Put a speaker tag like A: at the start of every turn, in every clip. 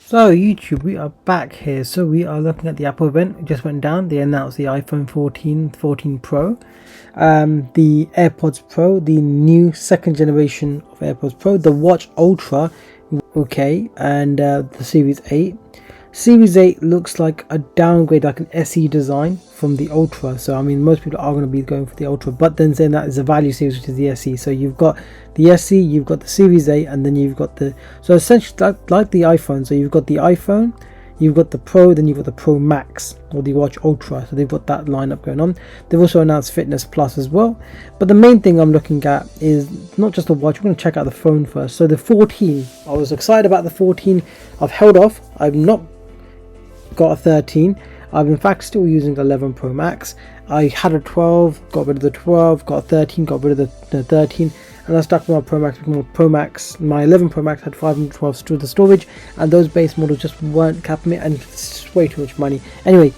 A: So YouTube, we are back here. So we are looking at the Apple event. It just went down. They announced the iPhone 14, 14 Pro, the AirPods Pro, the new second generation of AirPods Pro, the Watch Ultra, okay, and the Series 8. Series 8 looks like a downgrade, like an SE design from the Ultra. So I mean, most people are going to be going for the Ultra, but then saying that is a value series, which is the SE. So you've got the SE, you've got the Series 8, and then you've got the, so essentially like the iPhone. So you've got the iPhone, you've got the Pro, then you've got the Pro Max or the Watch Ultra. So they've got that lineup going on. They've also announced Fitness Plus as well. But the main thing I'm looking at is not just the watch. We're going to check out the phone first. So the 14, I was excited about the 14. I've held off. I've not got a 13. I'm in fact still using the 11 Pro Max. I had a 12, got rid of the 12, got a 13, got rid of the 13, and I stuck with my Pro Max because my Pro Max, my 11 Pro Max had 512 the storage, and those base models just weren't capping it, and it's way too much money. Anyway,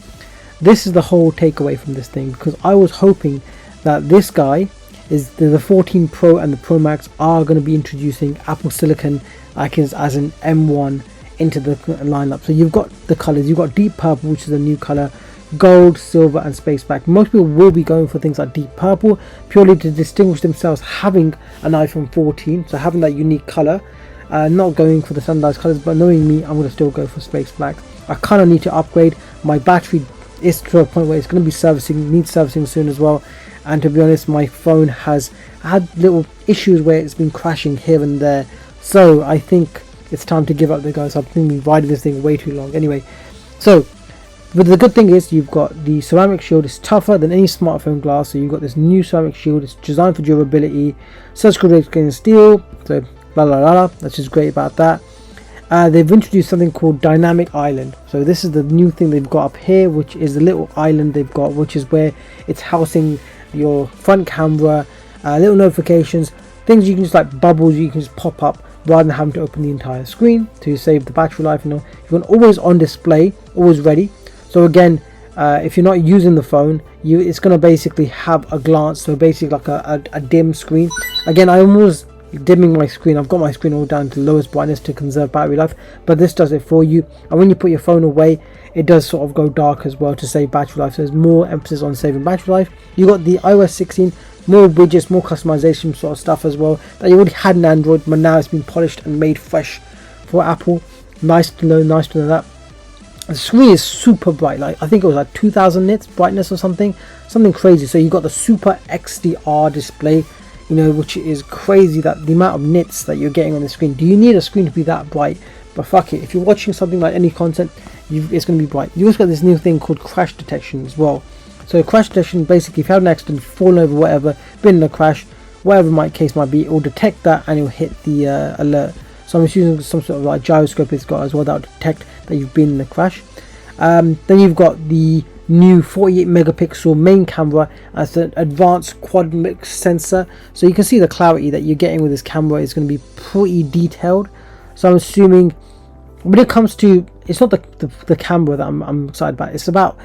A: this is the whole takeaway from this thing, because I was hoping that this guy is the 14 Pro and the Pro Max are going to be introducing Apple Silicon like as an M1 into the lineup. So you've got the colors, you've got deep purple, which is a new color, gold, silver, and space black. Most people will be going for things like deep purple purely to distinguish themselves having an iPhone 14, so having that unique color, not going for the standardized colors. But knowing me, I'm going to still go for space black. I kind of need to upgrade. My battery is to a point where it's going to be needs servicing soon as well, and to be honest, my phone has had little issues where it's been crashing here and there, so I think it's time to give up the guys. I've been riding this thing way too long. Anyway, so but the good thing is you've got the ceramic shield. It's tougher than any smartphone glass. So you've got this new ceramic shield. It's designed for durability, surgical against steel. So blah blah blah. That's just great about that. They've introduced something called Dynamic Island. So this is the new thing they've got up here, which is the little island they've got, which is where it's housing your front camera, little notifications, things you can just like bubbles you can just pop up, rather than having to open the entire screen to save the battery life. You know, you've got always on display, always ready. So again, if you're not using the phone, it's going to basically have a glance, so basically like a dim screen. Again, I'm always dimming my screen. I've got my screen all down to the lowest brightness to conserve battery life, but this does it for you. And when you put your phone away, it does sort of go dark as well to save battery life. So there's more emphasis on saving battery life. You got the iOS 16, more widgets, more customization sort of stuff as well that you already had in Android, but now it's been polished and made fresh for Apple. Nice to know that. The screen is super bright, like I think it was like 2000 nits brightness or something crazy. So you got the super Xdr display, you know, which is crazy, that the amount of nits that you're getting on the screen. Do you need a screen to be that bright? But fuck it, if you're watching something like any content, it's going to be bright. You also got this new thing called crash detection as well. So crash detection, basically if you have an accident, fallen over, whatever, been in a crash, whatever my case might be, it will detect that and it will hit the alert. So I'm using some sort of like gyroscope it's got as well that will detect that you've been in a crash. Then you've got the new 48 megapixel main camera as an advanced quad mix sensor. So you can see the clarity that you're getting with this camera is going to be pretty detailed. So I'm assuming when it comes to, it's not the camera that I'm excited about. It's about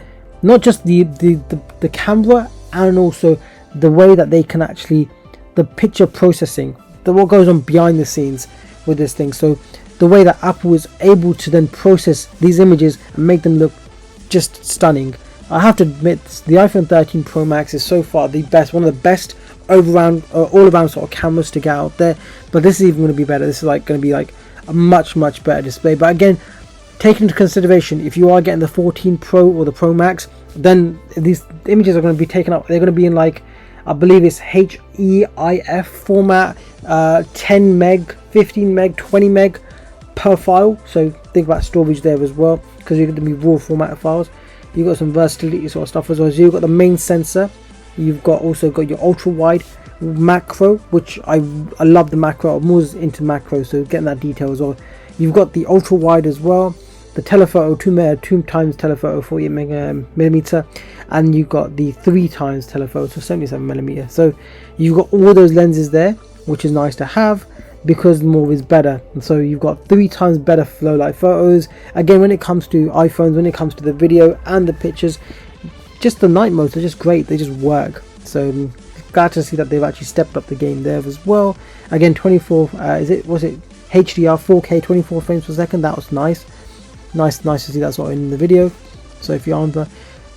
A: not just the camera, and also the way that they can actually, the picture processing, what goes on behind the scenes with this thing. So the way that Apple is able to then process these images and make them look just stunning. I have to admit, the iPhone 13 Pro Max is so far the best, one of the best all around sort of cameras to get out there. But this is even going to be better. This is like going to be like a much better display. But again, take into consideration, if you are getting the 14 Pro or the Pro Max, then these images are going to be taken up. They're going to be in like, I believe it's HEIF format, 10 meg, 15 meg, 20 meg per file. So think about storage there as well, because you're going to be raw format files. You've got some versatility sort of stuff as well. So you've got the main sensor. You've also got your ultra wide macro, which I love the macro. I'm always into macro, so getting that detail as well. You've got the ultra wide as well, the telephoto 2 times telephoto 48 millimeter, and you've got the 3 times telephoto, so 77 millimeter. So you've got all those lenses there, which is nice to have, because more is better. And so you've got 3 times better flow light photos. Again, when it comes to iPhones, when it comes to the video and the pictures, just the night modes are just great. They just work. So I'm glad to see that they've actually stepped up the game there as well. Again, 24 was it HDR 4K 24 frames per second. That was nice. nice to see that sort of in the video. So if you're on the,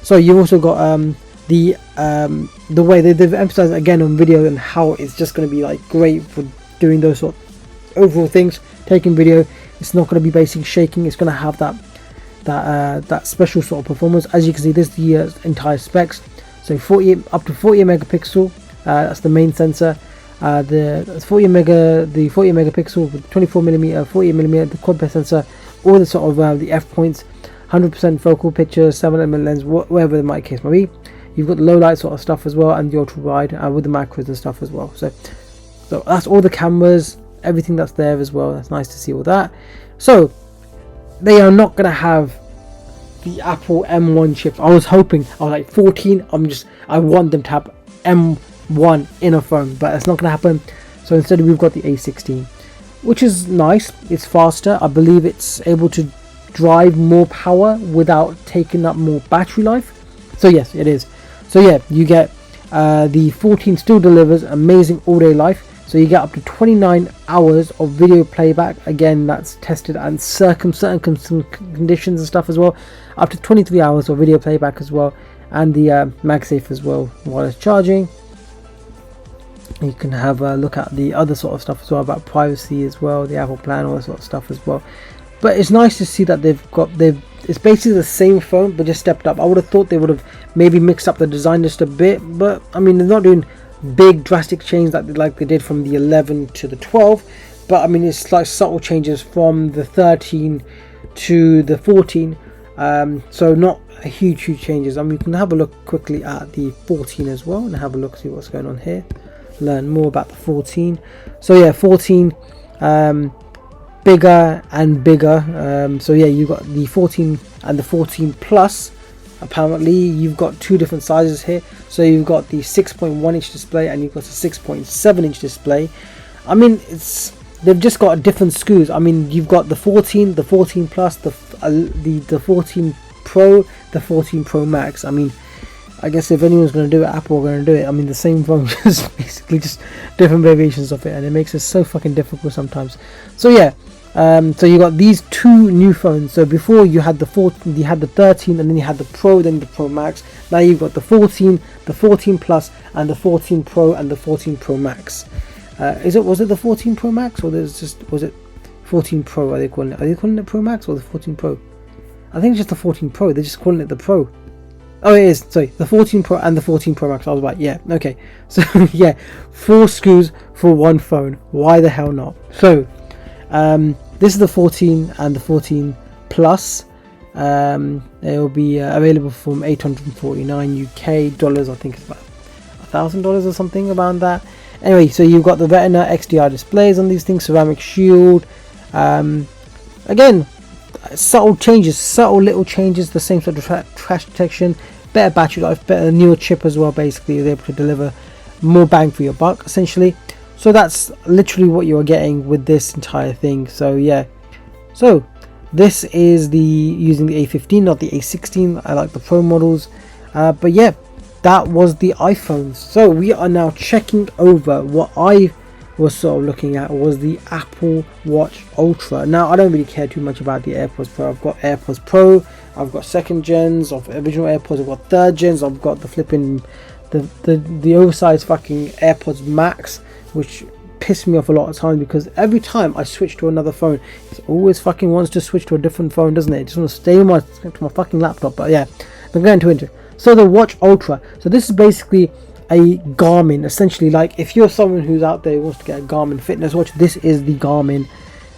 A: so you've also got the way they've emphasized again on video and how it's just going to be like great for doing those sort of overall things, taking video. It's not going to be basically shaking. It's going to have that special sort of performance. As you can see, this is the entire specs. So up to 40 megapixel. That's the main sensor. The 40 megapixel with 24 millimeter, 40 millimeter, the quad pair sensor, all the sort of the f points, 100% focal picture, 7mm lens, whatever the mic case may be. You've got the low light sort of stuff as well, and the ultra wide with the macros and stuff as well. So that's all the cameras, everything that's there as well. That's nice to see all that. So they are not gonna have the Apple M1 chips. I was hoping, I was like 14. I want them to have M1 in a phone, but it's not gonna happen. So instead we've got the A16, which is nice. It's faster. I believe it's able to drive more power without taking up more battery life. So yes, it is. So yeah, you get the 14 still delivers amazing all-day life. So you get up to 29 hours of video playback. Again, that's tested and certain conditions and stuff as well. Up to 23 hours of video playback as well, and the MagSafe as well while it's charging. You can have a look at the other sort of stuff as well about privacy as well, the Apple plan, all that sort of stuff as well. But it's nice to see that it's basically the same phone but just stepped up. I would have thought they would have maybe mixed up the design just a bit, but I mean, they're not doing big drastic change like they did from the 11 to the 12, but I mean, it's like subtle changes from the 13 to the 14, so not a huge changes. I mean, you can have a look quickly at the 14 as well and have a look, see what's going on here, learn more about the 14. So yeah, 14 bigger and bigger. So yeah, you've got the 14 and the 14 plus. Apparently you've got two different sizes here. So you've got the 6.1 inch display and you've got a 6.7 inch display. I mean, they've just got different SKUs. I mean, you've got the 14, the 14 plus, the 14 Pro, the 14 Pro Max. I mean, I guess if anyone's going to do it, Apple are going to do it. I mean, the same phone, just basically just different variations of it, and it makes it so fucking difficult sometimes. So yeah, so you got these two new phones. So before you had the 14, you had the 13, and then you had the Pro, then the Pro Max. Now you've got the 14, the 14 Plus, and the 14 Pro and the 14 Pro Max. Was it the 14 Pro Max, or was it 14 Pro? Are they calling it Pro Max or the 14 Pro? I think it's just the 14 Pro. They're just calling it the Pro. Oh, it is. Sorry, the 14 Pro and the 14 Pro Max. I was like, yeah, okay. So yeah, 4 SKUs for one phone. Why the hell not? So this is the 14 and the 14 Plus. They will be available from 849 UK dollars. I think it's about $1,000 or something around that. Anyway, so you've got the Retina XDR displays on these things, ceramic shield. Again, subtle little changes, the same sort of trash detection, better battery life, better newer chip as well. Basically, you're able to deliver more bang for your buck, essentially. So that's literally what you're getting with this entire thing. So yeah, so this is using the A15, not the A16. I like the Pro models, but yeah, that was the iPhones. So we are now checking over what I was sort of looking at was the Apple Watch Ultra. Now I don't really care too much about the AirPods Pro. I've got AirPods Pro, I've got second gens of original AirPods, I've got third gens, I've got the flipping the oversized fucking AirPods Max, which pissed me off a lot of times because every time I switch to another phone, it always fucking wants to switch to a different phone, doesn't it? It just wants to stay on my fucking laptop. But yeah, I'm going to it. So the Watch Ultra. So this is basically a Garmin, essentially. Like if you're someone who's out there who wants to get a Garmin fitness watch, this is the Garmin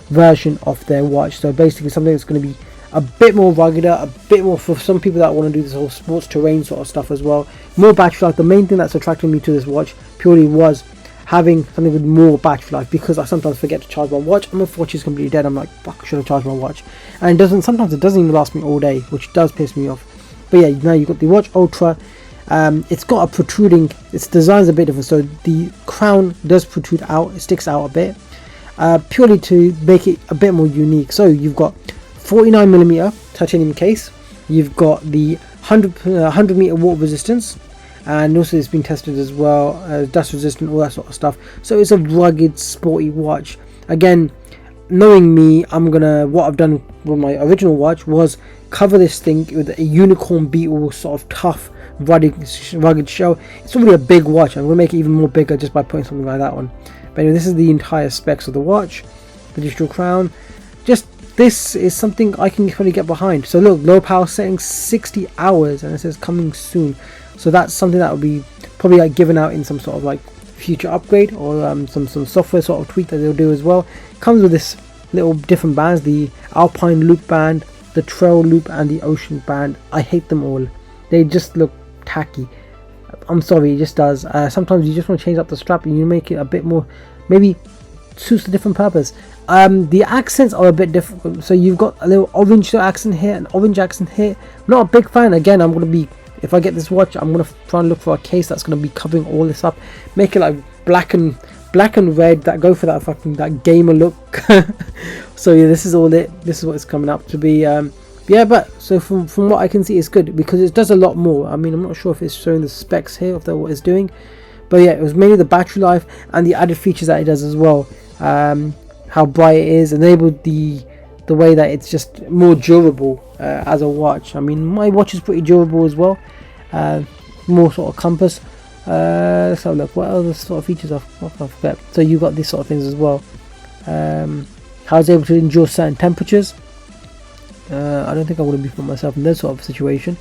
A: version of their watch. So basically something that's going to be a bit more rugged, a bit more for some people that want to do this whole sports terrain sort of stuff as well. More battery life. The main thing that's attracting me to this watch purely was having something with more battery life, because I sometimes forget to charge my watch and my watch is completely dead. I'm like, fuck, should I charge my watch? And sometimes it doesn't even last me all day, which does piss me off. But yeah, now you've got the Watch Ultra. It's got a protruding, its design's a bit different, so the crown does protrude out, it sticks out a bit, purely to make it a bit more unique. So you've got 49mm titanium case, you've got the 100 meter water resistance, and also it's been tested as well, dust resistant, all that sort of stuff. So it's a rugged, sporty watch. Again, knowing me, what I've done with my original watch was cover this thing with a unicorn beetle sort of tough rugged shell. It's already a big watch. I'm gonna make it even more bigger just by putting something like that on. But anyway, this is the entire specs of the watch, the digital crown. Just this is something I can really get behind. So look, low power settings, 60 hours, and it says coming soon. So that's something that will be probably like given out in some sort of like future upgrade, or some software sort of tweak that they'll do as well. Comes with this little different bands, the Alpine loop band, the trail loop, and the ocean band. I hate them all. They just look tacky. I'm sorry, it just does. Sometimes you just want to change up the strap and you make it a bit more, maybe suits a different purpose. The accents are a bit different. So you've got a little orange accent here, an orange accent here. I'm not a big fan. Again, I'm going to be, if I get this watch, I'm going to try and look for a case that's going to be covering all this up, make it like black and red, that go for that fucking that gamer look. So yeah, this is all it. This is what it's coming up to be. Yeah, but so from what I can see, it's good because it does a lot more. I mean, I'm not sure if it's showing the specs here of what it's doing, but yeah, it was mainly the battery life and the added features that it does as well. How bright it is, enabled the way that it's just more durable as a watch. I mean, my watch is pretty durable as well. More sort of compass. Let's have a look. What other sort of features I forget. So you got these sort of things as well. How it's able to endure certain temperatures. I don't think I would be putting myself in this sort of situation.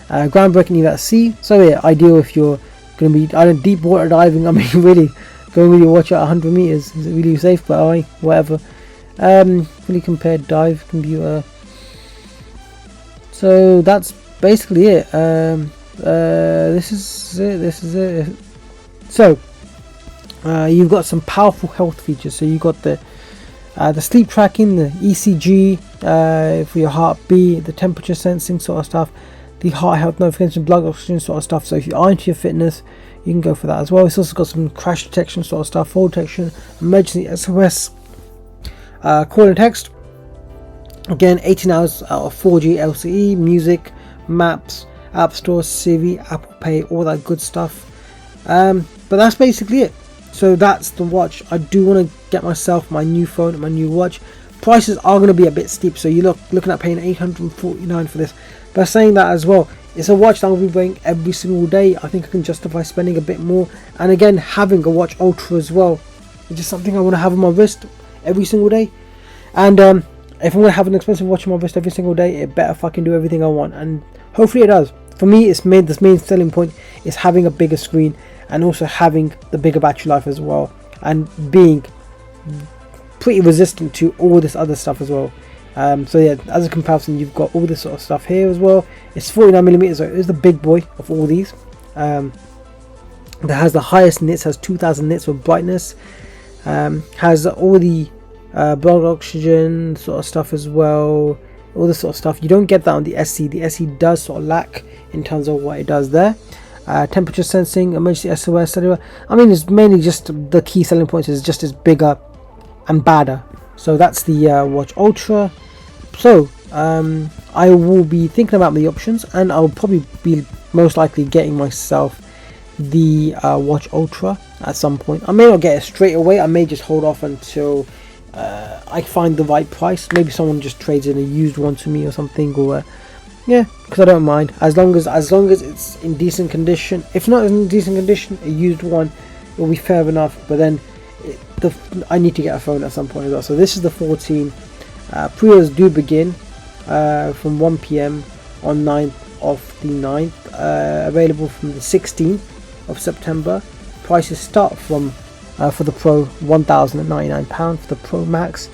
A: Groundbreaking even at sea. So yeah, ideal if you're going to be deep water diving. I mean, really going with your watch at 100 meters. Is it really safe? But whatever. Fully compared dive computer. So that's basically it. This is it. So you've got some powerful health features. So you got the sleep tracking, the ECG for your heartbeat, the temperature sensing sort of stuff, the heart health notification, blood oxygen sort of stuff. So if you are into your fitness, you can go for that as well. It's also got some crash detection sort of stuff, fall detection, emergency SOS, call and text. Again, 18 hours out of 4G LTE, music, maps, App Store, Siri, Apple Pay, all that good stuff. But that's basically it. So that's the watch. I do want to get myself my new phone and my new watch. Prices are going to be a bit steep, so you're looking at paying $849 for this. But saying that as well, it's a watch that I'll be wearing every single day. I think I can justify spending a bit more. And again, having a watch Ultra as well is just something I want to have on my wrist every single day. And if I'm going to have an expensive watch on my wrist every single day, it better fucking do everything I want. And hopefully it does. For me, this main selling point is having a bigger screen and also having the bigger battery life as well, and being pretty resistant to all this other stuff as well. So yeah, as a comparison, you've got all this sort of stuff here as well. It's 49mm, so it is the big boy of all these. That has the highest nits, has 2000 nits of brightness, has all the blood oxygen sort of stuff as well, all this sort of stuff. You don't get that on the SE. The SE does sort of lack in terms of what it does there. Temperature sensing, emergency SOS, etc. I mean, it's mainly just the key selling points is just as bigger and badder. So that's the Watch Ultra. So I will be thinking about the options, and I'll probably be most likely getting myself the Watch Ultra at some point. I may not get it straight away. I may just hold off until I find the right price. Maybe someone just trades in a used one to me or something, or yeah, because I don't mind as long as it's in decent condition. If not in decent condition, a used one will be fair enough. But then I need to get a phone at some point as well. So this is the 14. Pre-orders do begin from 1 PM on 9th of the 9th. Available from the 16th of September. Prices start from for the Pro £1,099, for the Pro Max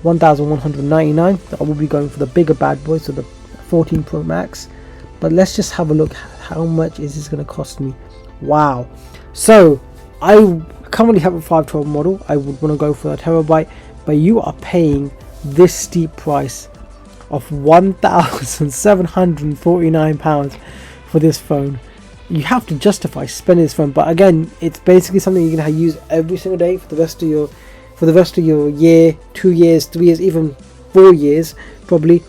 A: £1,199. I will be going for the bigger bad boy, so the 14 Pro Max. But let's just have a look. How much is this going to cost me? Wow. So I currently have a 512 model. I would want to go for a terabyte, but you are paying this steep price of £1,749 for this phone. You have to justify spending this phone, but again, it's basically something you're gonna use every single day for the rest of your year, 2 years, 3 years, even 4 years probably,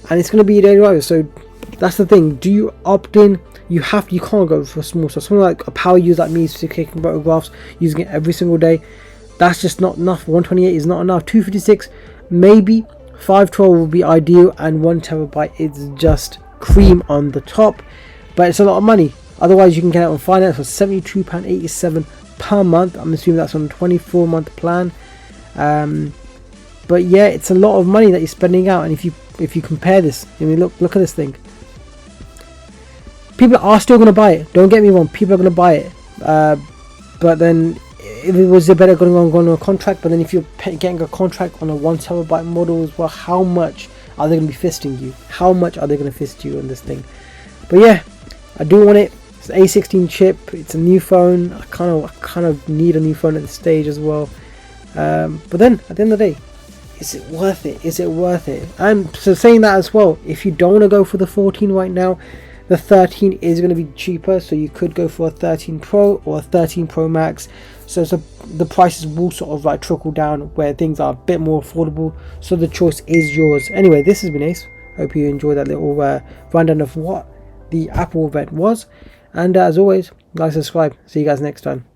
A: and it's gonna be your daily driver. So that's the thing. Do you opt in? You can't go for small stuff. Something like a power user like me, taking photographs, using it every single day. That's just not enough. 128 is not enough. 256. maybe 512 will be ideal, and 1TB is just cream on the top, but it's a lot of money. Otherwise you can get it on finance for £72.87 per month. I'm assuming that's on a 24-month plan. But yeah, it's a lot of money that you're spending out. And if you compare this, I mean, look at this thing. People are still going to buy it, don't get me wrong, people are going to buy it, but then if it was better going on a contract. But then if you're getting a contract on a 1TB model as well, how much are they going to be fisting you? How much are they going to fist you on this thing? But yeah, I do want it. It's an A16 chip, it's a new phone. I kind of need a new phone at this stage as well. But then at the end of the day, is it worth it? Is it worth it? And so saying that as well, if you don't want to go for the 14 right now, the 13 is going to be cheaper, so you could go for a 13 Pro or a 13 Pro Max. So the prices will sort of like trickle down where things are a bit more affordable. So the choice is yours. Anyway, this has been Ace. Hope you enjoyed that little rundown of what the Apple event was. And as always, like, subscribe. See you guys next time.